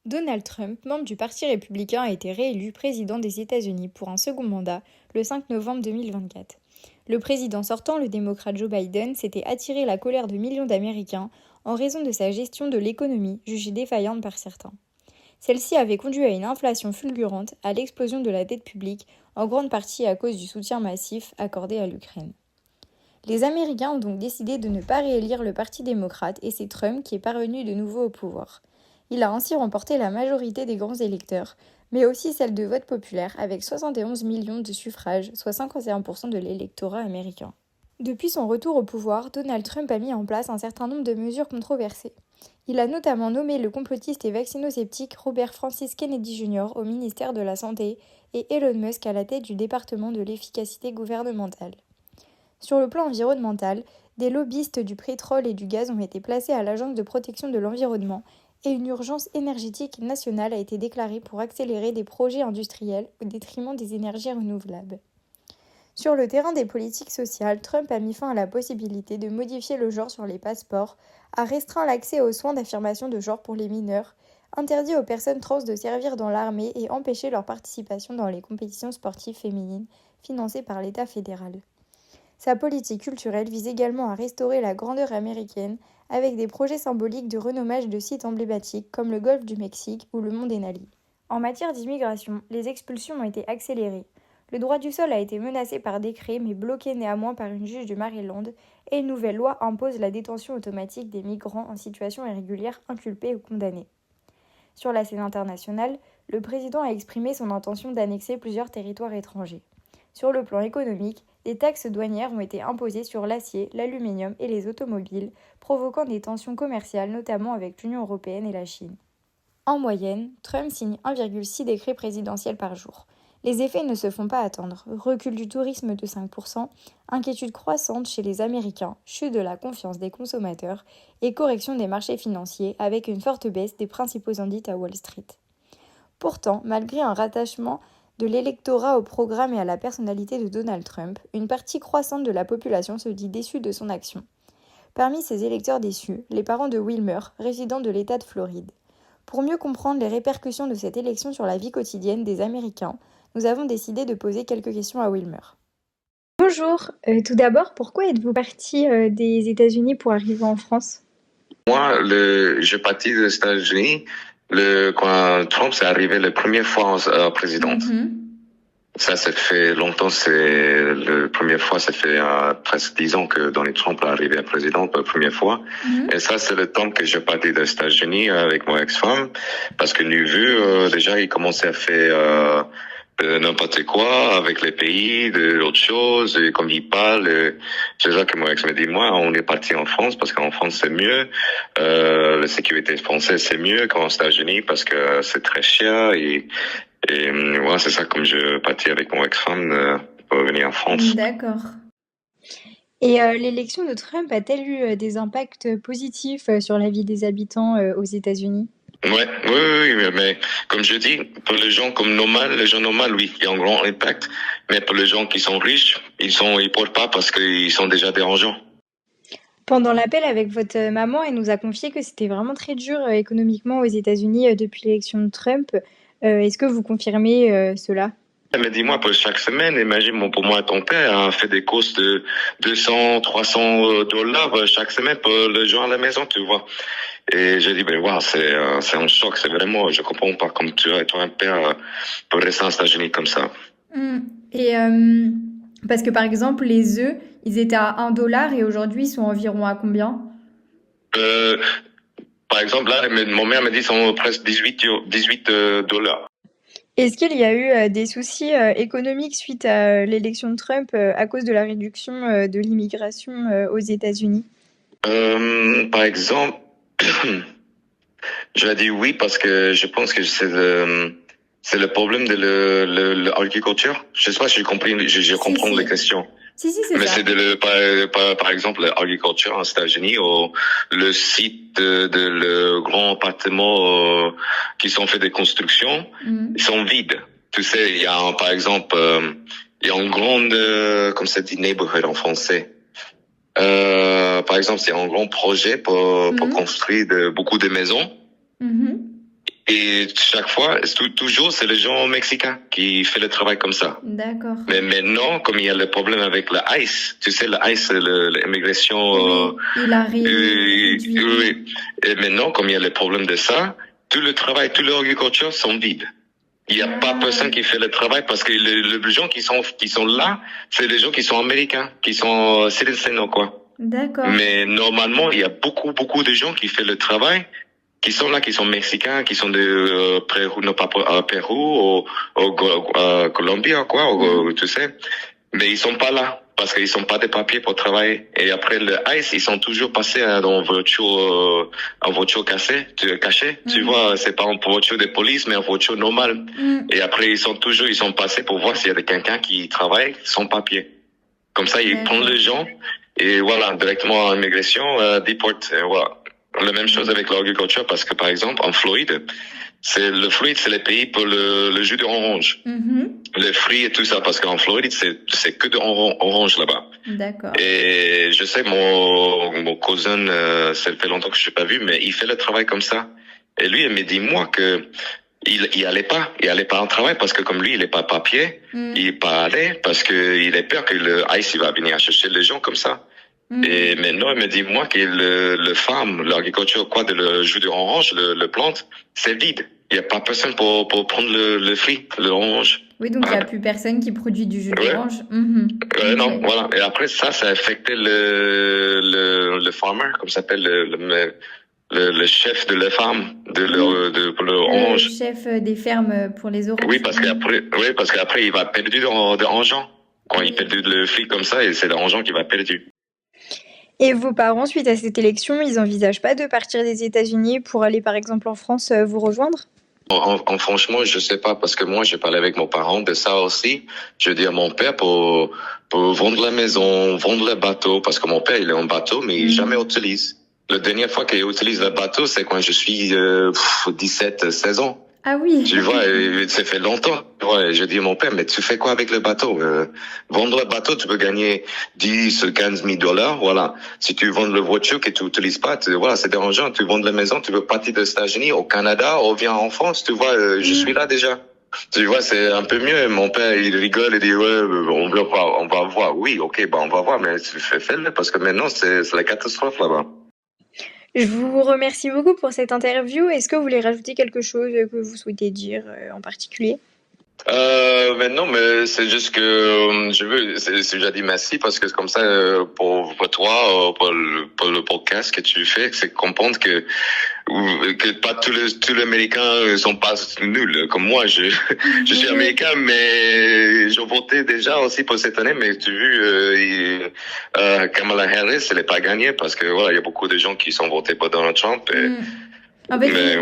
Donald Trump, membre du Parti républicain, a été réélu président des États-Unis pour un second mandat le 5 novembre 2024. Le président sortant, le démocrate Joe Biden, s'était attiré la colère de millions d'Américains en raison de sa gestion de l'économie, jugée défaillante par certains. Celle-ci avait conduit à une inflation fulgurante, à l'explosion de la dette publique, en grande partie à cause du soutien massif accordé à l'Ukraine. Les Américains ont donc décidé de ne pas réélire le Parti démocrate et c'est Trump qui est parvenu de nouveau au pouvoir. Il a ainsi remporté la majorité des grands électeurs, mais aussi celle de vote populaire avec 71 millions de suffrages, soit 51% de l'électorat américain. Depuis son retour au pouvoir, Donald Trump a mis en place un certain nombre de mesures controversées. Il a notamment nommé le complotiste et vaccinosceptique Robert Francis Kennedy Jr. au ministère de la Santé et Elon Musk à la tête du département de l'efficacité gouvernementale. Sur le plan environnemental, des lobbyistes du pétrole et du gaz ont été placés à l'Agence de protection de l'environnement et une urgence énergétique nationale a été déclarée pour accélérer des projets industriels au détriment des énergies renouvelables. Sur le terrain des politiques sociales, Trump a mis fin à la possibilité de modifier le genre sur les passeports, a restreint l'accès aux soins d'affirmation de genre pour les mineurs, interdit aux personnes trans de servir dans l'armée et empêché leur participation dans les compétitions sportives féminines financées par l'État fédéral. Sa politique culturelle vise également à restaurer la grandeur américaine avec des projets symboliques de renommage de sites emblématiques comme le golfe du Mexique ou le mont Denali. En matière d'immigration, les expulsions ont été accélérées. Le droit du sol a été menacé par décret mais bloqué néanmoins par une juge du Maryland et une nouvelle loi impose la détention automatique des migrants en situation irrégulière inculpés ou condamnés. Sur la scène internationale, le président a exprimé son intention d'annexer plusieurs territoires étrangers. Sur le plan économique, des taxes douanières ont été imposées sur l'acier, l'aluminium et les automobiles, provoquant des tensions commerciales notamment avec l'Union européenne et la Chine. En moyenne, Trump signe 1,6 décrets présidentiels par jour. Les effets ne se font pas attendre. Recul du tourisme de 5%, inquiétude croissante chez les Américains, chute de la confiance des consommateurs et correction des marchés financiers avec une forte baisse des principaux indices à Wall Street. Pourtant, malgré un rattachement de l'électorat au programme et à la personnalité de Donald Trump, une partie croissante de la population se dit déçue de son action. Parmi ces électeurs déçus, les parents de Wilmer, résident de l'État de Floride. Pour mieux comprendre les répercussions de cette élection sur la vie quotidienne des Américains, nous avons décidé de poser quelques questions à Wilmer. Bonjour, tout d'abord, pourquoi êtes-vous parti des États-Unis pour arriver en France ? Moi, je partis des États-Unis quand Trump s'est arrivé la première fois en présidente. Ça fait longtemps, c'est la première fois, ça fait presque 10 ans que Donald Trump est arrivé à président pour la première fois. Et ça, c'est le temps que je partais des États-Unis avec mon ex-femme, parce que nous vu, déjà, il commençait à faire n'importe quoi avec les pays, d'autres choses, et comme il parle, c'est ça que mon ex me dit, moi, on est parti en France, parce qu'en France, c'est mieux, la sécurité française, c'est mieux qu'aux États-Unis, parce que c'est très cher, et ouais, c'est ça, comme je partis avec mon ex-femme pour venir en France. D'accord. Et l'élection de Trump a-t-elle eu des impacts positifs sur la vie des habitants aux États-Unis ? Oui, mais comme je dis, pour les gens les gens normaux, oui, il y a un grand impact, mais pour les gens qui sont riches, ils portent pas parce qu'ils sont déjà dérangeants. Pendant l'appel avec votre maman, elle nous a confié que c'était vraiment très dur économiquement aux États-Unis depuis l'élection de Trump. Est-ce que vous confirmez cela ? Elle me dit, moi, pour chaque semaine, imagine, pour moi, ton père a fait des courses de 200, 300 dollars chaque semaine pour les gens à la maison, tu vois. Et j'ai dit, ben, wow, c'est un choc, c'est vraiment, je comprends pas comme tu as un père pour rester aux États-Unis comme ça. Et parce que par exemple, les œufs, ils étaient à 1 dollar et aujourd'hui, ils sont environ à combien ? Par exemple, là, mon mère me dit, ils sont presque 18 dollars. Est-ce qu'il y a eu des soucis économiques suite à l'élection de Trump à cause de la réduction de l'immigration aux États-Unis ? Par exemple, je vais dire oui parce que je pense que c'est le problème de l'agriculture. Je sais pas si je comprends les questions. Si, c'est Mais ça. c'est par exemple l'agriculture aux États-Unis ou le site de le grand appartement qui sont faits des constructions, ils sont vides. Tu sais, il y a par exemple il y a une grande comme ça dit neighborhood en français. Par exemple, c'est un grand projet pour construire beaucoup de maisons. Et chaque fois, toujours, c'est les gens mexicains qui font le travail comme ça. D'accord. Mais maintenant, comme il y a le problème avec le ICE, tu sais, le ICE, l'immigration... Oui, il a réduit. Oui. Et maintenant, comme il y a le problème de ça, tout le travail, tout l'agriculture sont vides. Il n'y a pas personne qui fait le travail parce que les gens qui sont là, c'est les gens qui sont américains, qui sont citizens, quoi. D'accord. Mais normalement, il y a beaucoup de gens qui font le travail, qui sont là, qui sont mexicains, qui sont de Pérou, non pas Pérou, ou Colombie, quoi, tu sais. Mais ils sont pas là parce qu'ils sont pas des papiers pour travailler. Et après le ICE, ils sont toujours passés en voiture cachée. Tu vois, c'est pas en voiture de police, mais en voiture normale. Et après, ils sont passés pour voir s'il y a quelqu'un qui travaille sans papier. Comme ça, ils prennent les gens et voilà, directement en immigration, déport. Voilà. La même chose avec l'agriculture parce que par exemple, en Floride, c'est le pays pour le jus d'orange. Les fruits et tout ça, parce qu'en Floride, c'est que de orange là-bas. D'accord. Et je sais, mon cousin, ça fait longtemps que je l'ai pas vu, mais il fait le travail comme ça. Et lui, il me dit, moi, que il allait pas en travail parce que comme lui, il est pas papier, il est pas allé parce que il a peur que le ICE, il va venir chercher les gens comme ça. Et maintenant, il me dit, moi, que le farm, l'agriculture, quoi, de le jus d'orange, le plante, c'est vide. Il n'y a pas personne pour prendre le fruit, l'orange. Oui, donc il n'y a plus personne qui produit du jus d'orange. Non, voilà. Et après, ça a affecté le farmer, comme ça s'appelle, le chef de la ferme, pour l'orange. Le chef des fermes pour les oranges. Oui, parce qu'après, il va perdre de l'argent. Quand il perd le fruit comme ça, et c'est l'argent qui va perdre. Et vos parents, suite à cette élection, ils n'envisagent pas de partir des États-Unis pour aller, par exemple, en France, vous rejoindre? Franchement, je sais pas, parce que moi, j'ai parlé avec mon parent de ça aussi. Je dis à mon père pour vendre la maison, vendre le bateau, parce que mon père, il est en bateau, mais il jamais utilise. La dernière fois qu'il utilise le bateau, c'est quand je suis 17, 16 ans. Ah oui. Tu vois, ça fait longtemps. Ouais, je dis à mon père, mais tu fais quoi avec le bateau? Vendre le bateau, tu peux gagner 10 ou 15 000 $. Voilà. Si tu vends le voiture que tu n'utilises pas, voilà, c'est dérangeant. Tu vends la maison, tu veux partir des États-Unis au Canada, ou viens en France, tu vois, je suis là déjà. Tu vois, c'est un peu mieux. Mon père, il rigole et dit, ouais, on va voir. Oui, ok, on va voir, mais fais-le, parce que maintenant, c'est la catastrophe là-bas. Je vous remercie beaucoup pour cette interview. Est-ce que vous voulez rajouter quelque chose que vous souhaitez dire en particulier? Mais non, mais c'est juste que j'ai déjà dit merci parce que comme ça, pour toi, pour le podcast que tu fais, c'est comprendre que pas tous les Américains sont pas nuls. Comme moi, je suis Américain, mais j'ai voté déjà aussi pour cette année, mais tu as vu, Kamala Harris, elle n'est pas gagnée parce que voilà, il y a beaucoup de gens qui sont votés pour Donald Trump. En fait,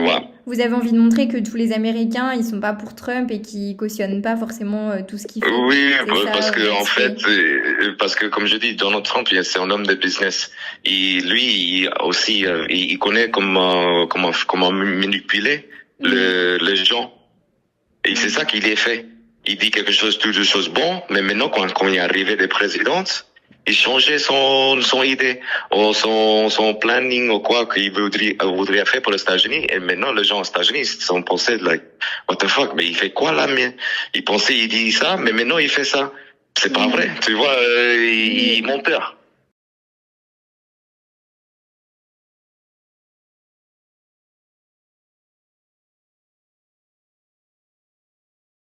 vous avez envie de montrer que tous les Américains, ils sont pas pour Trump et qui cautionnent pas forcément tout ce qu'il fait. Oui, parce que en fait, parce que comme je dis, Donald Trump, c'est un homme de business. Lui aussi, il connaît comment manipuler les gens. Et c'est ça qu'il est fait. Il dit quelque chose, toutes les choses bon, mais maintenant quand il est arrivé des présidentes, il changeait son idée, ou son planning, ou quoi qu'il voudrait faire pour les États-Unis. Et maintenant, les gens aux États-Unis sont pensés, like, what the fuck, mais il fait quoi là, mais il pensait, il dit ça, mais maintenant il fait ça. C'est pas vrai, tu vois, ils m'ont peur.